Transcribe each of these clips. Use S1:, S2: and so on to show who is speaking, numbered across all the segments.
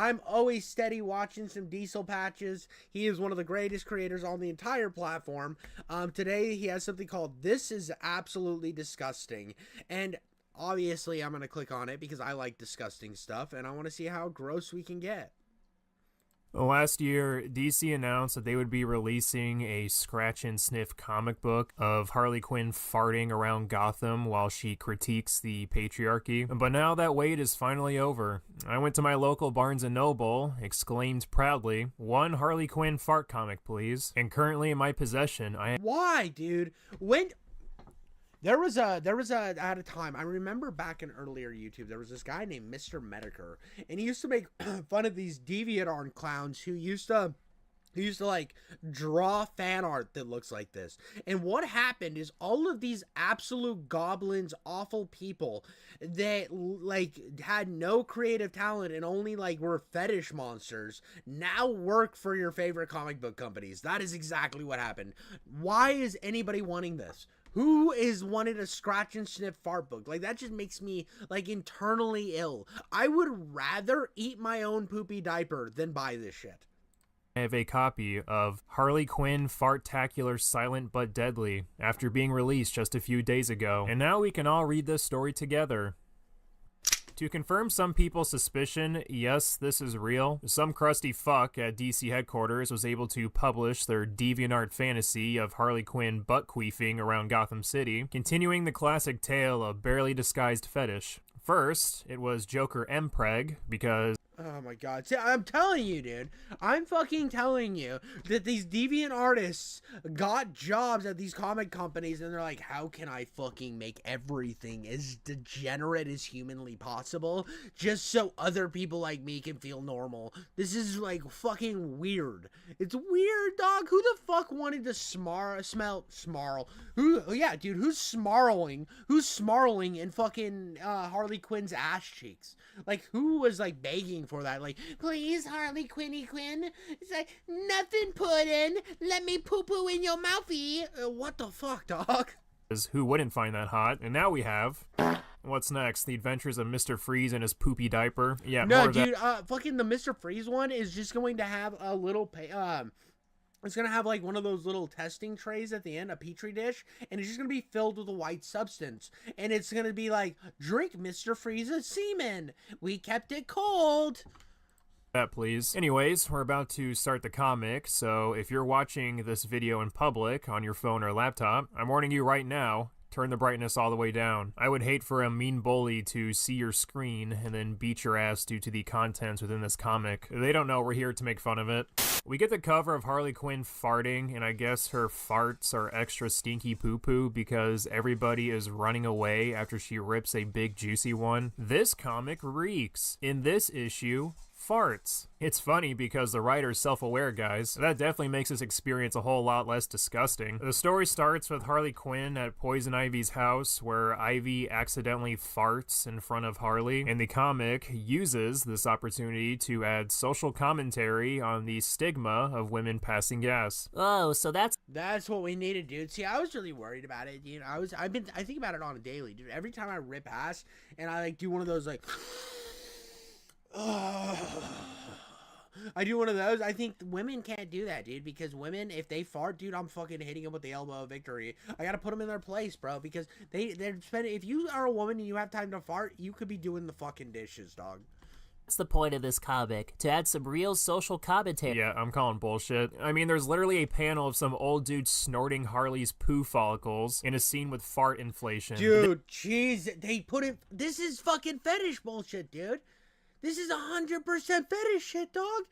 S1: I'm always steady watching some Diesel patches. He is one of the greatest creators on the entire platform. Today he has something called This Is Absolutely Disgusting. And obviously I'm going to click on it because I like disgusting stuff and I want to see how gross we can get.
S2: Last year, DC announced that they would be releasing a scratch and sniff comic book of Harley Quinn farting around Gotham while she critiques the patriarchy. But now that wait is finally over. I went to my local Barnes & Noble, exclaimed proudly, "One Harley Quinn fart comic, please." And currently in my possession,
S1: Why, dude? There was at a time, I remember back in earlier YouTube, there was this guy named Mr. Mediker, and he used to make fun of these DeviantArt clowns who used to like draw fan art that looks like this. And what happened is all of these absolute goblins, awful people that like had no creative talent and only like were fetish monsters now work for your favorite comic book companies. That is exactly what happened. Why is anybody wanting this? Who is wanting a scratch and sniff fart book? Like, that just makes me, like, internally ill. I would rather eat my own poopy diaper than buy this shit.
S2: I have a copy of Harley Quinn Fartacular Silent But Deadly after being released just a few days ago. And now we can all read this story together. To confirm some people's suspicion, yes, this is real. Some crusty fuck at DC headquarters was able to publish their DeviantArt fantasy of Harley Quinn butt-queefing around Gotham City, continuing the classic tale of barely disguised fetish. First, it was Joker Mpreg, because...
S1: Oh my god. See, I'm telling you, dude. I'm fucking telling you that these deviant artists got jobs at these comic companies and they're like, how can I fucking make everything as degenerate as humanly possible just so other people like me can feel normal? This is like fucking weird. It's weird, dog. Who the fuck wanted to smell yeah, dude, who's snarling in fucking Harley Quinn's ass cheeks? Like, who was like begging for that? Like, please, Harley Quinn. It's like, nothing pudding. Let me poo-poo in your mouthy. What the fuck, dog?
S2: Who wouldn't find that hot? And now we have... What's next? The Adventures of Mr. Freeze and his poopy diaper? Yeah,
S1: no,
S2: more
S1: dude, fucking the Mr. Freeze one is just going to have a little... It's going to have, like, one of those little testing trays at the end, a petri dish, and it's just going to be filled with a white substance. And it's going to be like, drink Mr. Freeze's semen. We kept it cold.
S2: That, please. Anyways, we're about to start the comic, so if you're watching this video in public on your phone or laptop, I'm warning you right now, turn the brightness all the way down. I would hate for a mean bully to see your screen and then beat your ass due to the contents within this comic. They don't know we're here to make fun of it. We get the cover of Harley Quinn farting, and I guess her farts are extra stinky poo-poo because everybody is running away after she rips a big juicy one. This comic reeks. In this issue, farts. It's funny because the writer's self-aware, guys. That definitely makes this experience a whole lot less disgusting. The story starts with Harley Quinn at Poison Ivy's house, where Ivy accidentally farts in front of Harley, and the comic uses this opportunity to add social commentary on the stigma of women passing gas.
S3: Oh, so that's
S1: what we needed, dude. See, I was really worried about it, dude. I think about it on a daily, dude. Every time I rip ass and I like do one of those like I do one of those. I think women can't do that, dude, because women, if they fart, dude, I'm fucking hitting them with the elbow of victory. I gotta put them in their place, bro, because they're spending. If you are a woman and you have time to fart, you could be doing the fucking dishes, dog.
S3: That's the point of this comic, to add some real social commentary.
S2: Yeah, I'm calling bullshit. I mean, there's literally a panel of some old dude snorting Harley's poo follicles in a scene with fart inflation.
S1: Dude, jeez, they put it. This is fucking fetish bullshit, dude. This is 100% fetish shit, dog.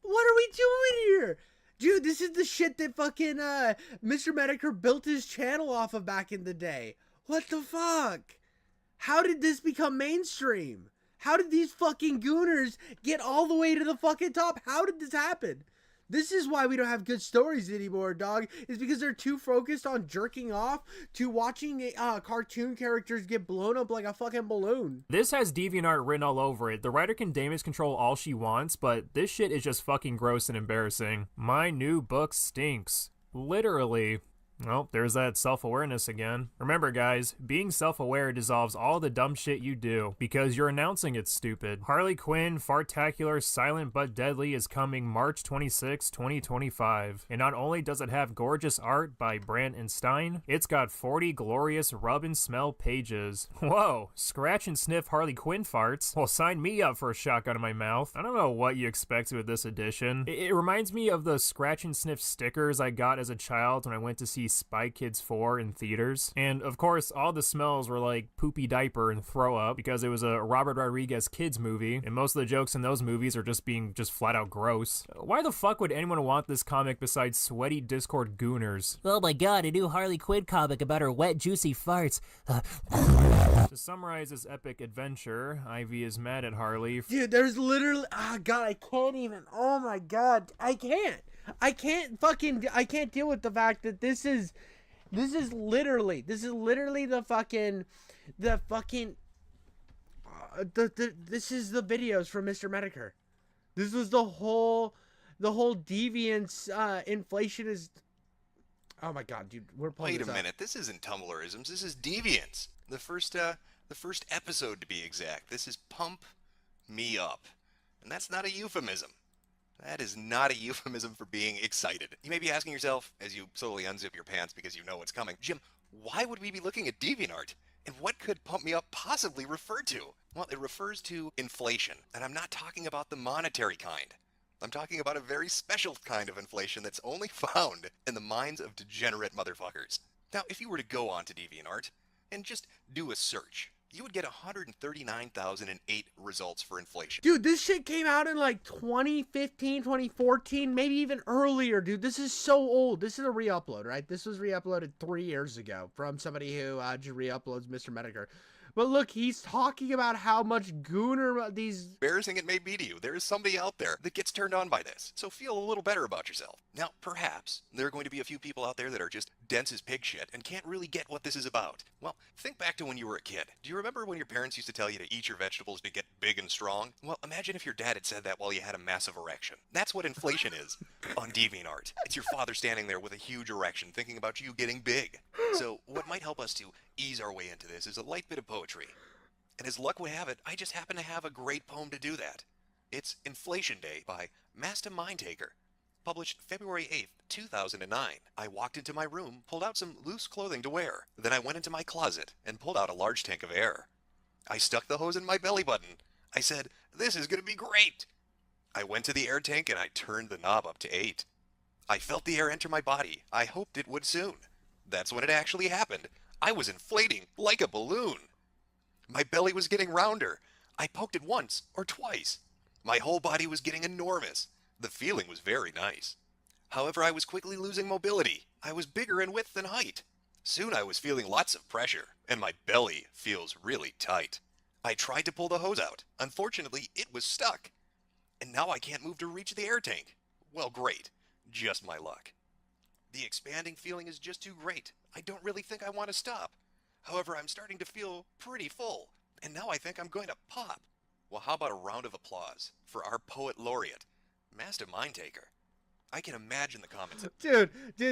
S1: What are we doing here? Dude, this is the shit that fucking Mr. Mediker built his channel off of back in the day. What the fuck? How did this become mainstream? How did these fucking gooners get all the way to the fucking top? How did this happen? This is why we don't have good stories anymore, dog. It's because they're too focused on jerking off to watching cartoon characters get blown up like a fucking balloon.
S2: This has DeviantArt written all over it. The writer can damage control all she wants, but this shit is just fucking gross and embarrassing. My new book stinks. Literally. Well, there's that self-awareness again. Remember, guys, being self-aware dissolves all the dumb shit you do, because you're announcing it's stupid. Harley Quinn Fartacular Silent But Deadly is coming March 26, 2025. And not only does it have gorgeous art by Brandt and Stein, it's got 40 glorious rub and smell pages. Whoa, scratch and sniff Harley Quinn farts? Well, sign me up for a shotgun in my mouth. I don't know what you expect with this edition. It reminds me of the scratch and sniff stickers I got as a child when I went to see Spy Kids 4 in theaters. And of course, all the smells were like poopy diaper and throw up because it was a Robert Rodriguez kids movie, and most of the jokes in those movies are just being flat out gross. Why the fuck would anyone want this comic besides sweaty Discord gooners?
S3: Oh my god, a new Harley Quinn comic about her wet, juicy farts.
S2: To summarize this epic adventure, Ivy is mad at Harley.
S1: Dude, there's literally, God, I can't even, oh my God, I can't deal with the fact that this is literally the fucking, this is the videos from Mr. Medicare. This was the whole deviance, inflation is, oh my God, dude, we're playing
S4: Wait a minute, this isn't Tumblrisms, this is Deviants. The first episode to be exact. This is Pump Me Up. And that's not a euphemism. That is not a euphemism for being excited. You may be asking yourself, as you slowly unzip your pants because you know what's coming, Jim, why would we be looking at DeviantArt? And what could Pump Me Up possibly refer to? Well, it refers to inflation. And I'm not talking about the monetary kind. I'm talking about a very special kind of inflation that's only found in the minds of degenerate motherfuckers. Now, if you were to go on to DeviantArt and just do a search, you would get 139,008 results for inflation.
S1: Dude, this shit came out in like 2015, 2014, maybe even earlier, dude. This is so old. This is a re-upload, right? This was re-uploaded 3 years ago from somebody who just re-uploads Mr. Medicare. But look, he's talking about how much gooner these...
S4: Embarrassing it may be to you, there is somebody out there that gets turned on by this. So feel a little better about yourself. Now, perhaps, there are going to be a few people out there that are just dense as pig shit and can't really get what this is about. Well, think back to when you were a kid. Do you remember when your parents used to tell you to eat your vegetables to get big and strong? Well, imagine if your dad had said that while you had a massive erection. That's what inflation is on DeviantArt. It's your father standing there with a huge erection thinking about you getting big. So, what might help us to ease our way into this is a light bit of poetry. And as luck would have it, I just happen to have a great poem to do that. It's Inflation Day by Master Mindtaker, published February 8th, 2009. I walked into my room, pulled out some loose clothing to wear. Then I went into my closet and pulled out a large tank of air. I stuck the hose in my belly button. I said, "This is going to be great." I went to the air tank and I turned the knob up to 8. I felt the air enter my body. I hoped it would soon. That's when it actually happened. I was inflating like a balloon. My belly was getting rounder. I poked it once or twice. My whole body was getting enormous. The feeling was very nice. However, I was quickly losing mobility. I was bigger in width than height. Soon I was feeling lots of pressure, and my belly feels really tight. I tried to pull the hose out. Unfortunately, it was stuck. And now I can't move to reach the air tank. Well, great. Just my luck. The expanding feeling is just too great. I don't really think I want to stop. However, I'm starting to feel pretty full, and now I think I'm going to pop. Well, how about a round of applause for our poet laureate, Master Mindtaker? I can imagine the comments.
S1: Dude,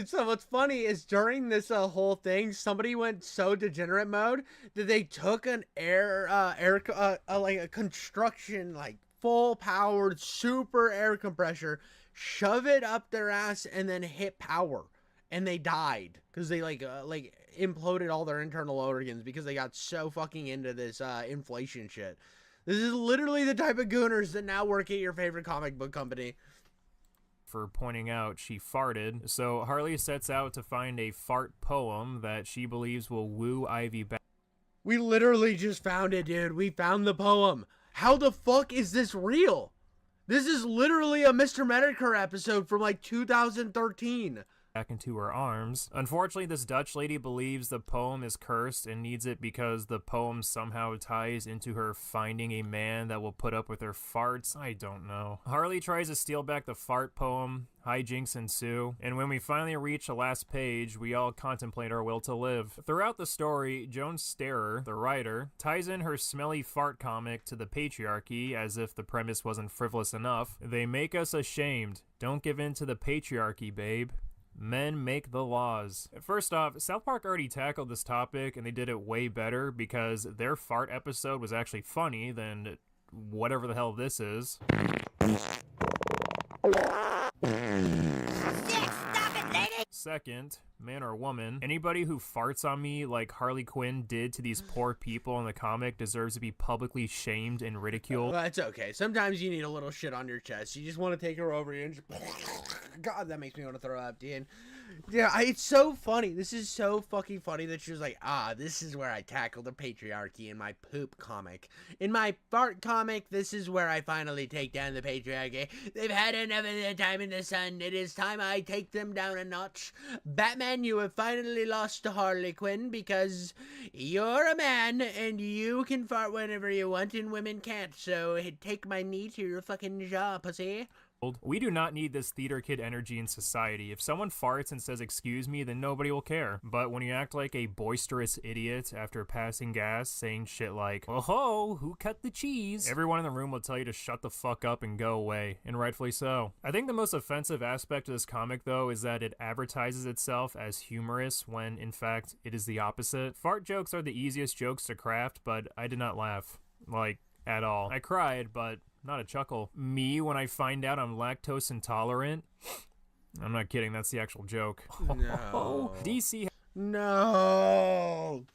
S1: so what's funny is during this whole thing, somebody went so degenerate mode that they took an like a construction, like full powered super air compressor, shove it up their ass, and then hit power. And they died because they like imploded all their internal organs because they got so fucking into this inflation shit. This is literally the type of gooners that now work at your favorite comic book company.
S2: For pointing out she farted. So Harley sets out to find a fart poem that she believes will woo Ivy back.
S1: We literally just found it, dude. We found the poem. How the fuck is this real? This is literally a Mr. Medicare episode from like 2013.
S2: Back into her arms. Unfortunately, this Dutch lady believes the poem is cursed and needs it because the poem somehow ties into her finding a man that will put up with her farts. I don't know. Harley tries to steal back the fart poem. Hijinks ensue, and when we finally reach the last page, we all contemplate our will to live. Throughout the story, Joan Starer, the writer, ties in her smelly fart comic to the patriarchy as if the premise wasn't frivolous enough. They make us ashamed. Don't give in to the patriarchy, babe. Men make the laws. First off, South Park already tackled this topic and they did it way better because their fart episode was actually funny than whatever the hell this is. Second, man or woman, anybody who farts on me like Harley Quinn did to these poor people in the comic deserves to be publicly shamed and ridiculed.
S1: Well, that's okay. Sometimes you need a little shit on your chest. You just want to take her over you and just... God, that makes me want to throw up, dude. Yeah, it's so funny. This is so fucking funny that she was like, this is where I tackle the patriarchy in my poop comic. In my fart comic, this is where I finally take down the patriarchy. They've had enough of their time in the sun. It is time I take them down a notch. Batman, you have finally lost to Harley Quinn because you're a man and you can fart whenever you want and women can't. So take my knee to your fucking jaw, pussy.
S2: We do not need this theater kid energy in society. If someone farts and says excuse me, then nobody will care. But when you act like a boisterous idiot after passing gas, saying shit like, oh ho, who cut the cheese? Everyone in the room will tell you to shut the fuck up and go away, and rightfully so. I think the most offensive aspect of this comic, though, is that it advertises itself as humorous when, in fact, it is the opposite. Fart jokes are the easiest jokes to craft, but I did not laugh. Like, at all. I cried, but... not a chuckle. Me, when I find out I'm lactose intolerant. I'm not kidding, that's the actual joke.
S1: No.
S2: DC.
S1: No.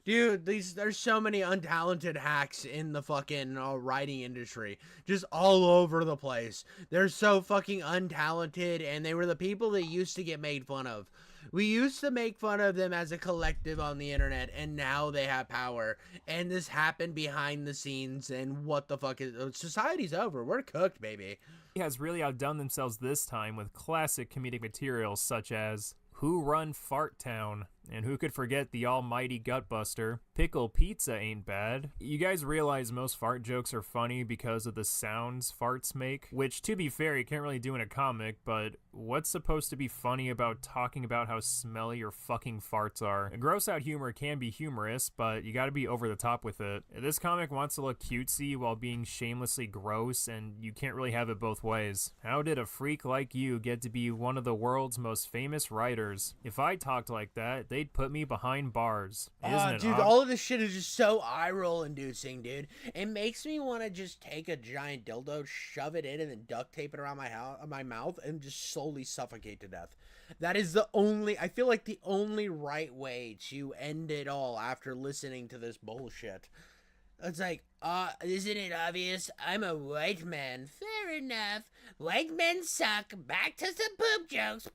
S1: Dude, there's so many untalented hacks in the fucking writing industry. Just all over the place. They're so fucking untalented, and they were the people that used to get made fun of. We used to make fun of them as a collective on the internet, and now they have power. And this happened behind the scenes, and what the fuck is... Society's over. We're cooked, baby.
S2: Has really outdone themselves this time with classic comedic materials such as Who Run Fart Town? And who could forget the almighty Gutbuster? Pickle Pizza ain't bad. You guys realize most fart jokes are funny because of the sounds farts make, which, to be fair, you can't really do in a comic, but what's supposed to be funny about talking about how smelly your fucking farts are? Gross out humor can be humorous, but you gotta be over the top with it. This comic wants to look cutesy while being shamelessly gross, and you can't really have it both ways. How did a freak like you get to be one of the world's most famous writers? If I talked like that, they'd put me behind bars. Isn't it
S1: dude,
S2: odd?
S1: all of this shit is just so eye-roll inducing, dude. It makes me want to just take a giant dildo, shove it in, and then duct tape it around my mouth and just slowly suffocate to death. That is the only, I feel like the only right way to end it all after listening to this bullshit. It's like, isn't it obvious? I'm a white man. Fair enough. White men suck. Back to some poop jokes.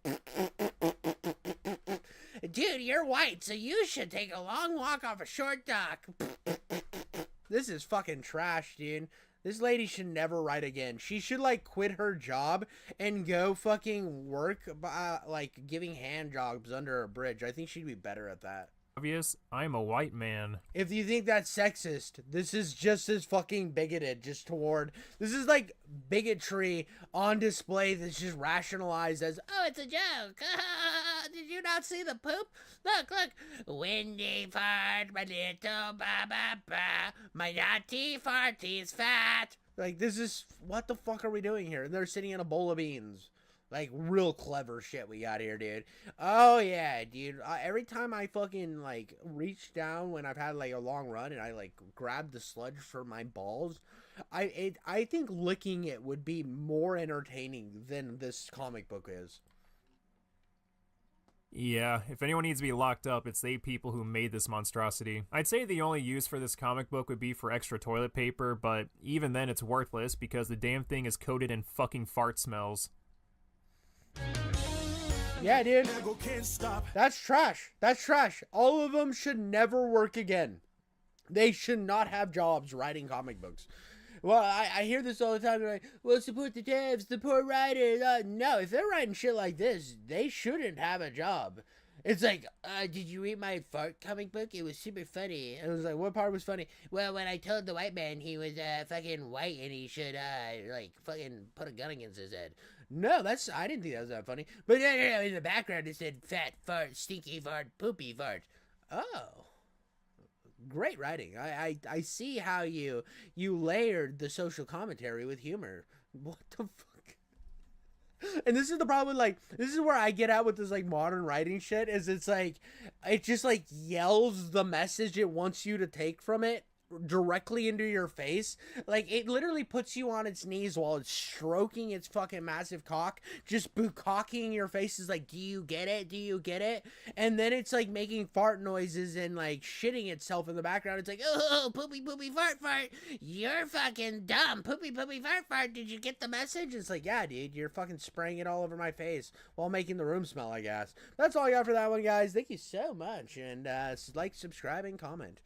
S1: Dude, you're white, so you should take a long walk off a short dock. This is fucking trash, dude. This lady should never write again. She should, like, quit her job and go fucking work by, like, giving hand jobs under a bridge. I think she'd be better at that.
S2: Obvious, I'm a white man.
S1: If you think that's sexist, this is just as fucking bigoted, just toward... This is like bigotry on display that's just rationalized as, oh, it's a joke. Did you not see the poop? Look. Windy fart, my little ba-ba-ba. My naughty farty's fat. Like, this is... What the fuck are we doing here? And they're sitting in a bowl of beans. Like, real clever shit we got here, dude. Oh, yeah, dude. Every time I fucking, like, reach down when I've had, like, a long run and I, like, grab the sludge for my balls, I think licking it would be more entertaining than this comic book is.
S2: Yeah, if anyone needs to be locked up, it's the 8 people who made this monstrosity. I'd say the only use for this comic book would be for extra toilet paper, but even then it's worthless because the damn thing is coated in fucking fart smells.
S1: Yeah, dude. That's trash. That's trash. All of them should never work again. They should not have jobs writing comic books. Well, I hear this all the time. They're like, well, support the devs, the poor writers. No, if they're writing shit like this, they shouldn't have a job. It's like, did you read my fart comic book? It was super funny. And I was like, what part was funny? Well, when I told the white man he was fucking white and he should like fucking put a gun against his head. No, I didn't think that was that funny. But in the background it said fat fart, stinky fart, poopy fart. Oh. Great writing. I see how you layered the social commentary with humor. What the fuck? And this is the problem, like, this is where I get at with this, like, modern writing shit, is it's like, it just, like, yells the message it wants you to take from it directly into your face. Like, it literally puts you on its knees while it's stroking its fucking massive cock, just bukkake your face. Is like, do you get it? Do you get it? And then it's like making fart noises and like shitting itself in the background. It's like, oh, poopy poopy fart fart, you're fucking dumb, poopy poopy fart fart, did you get the message? It's like, yeah, dude, you're fucking spraying it all over my face while making the room smell, I guess. That's all I got for that one, guys. Thank you so much, and like, subscribe, and comment.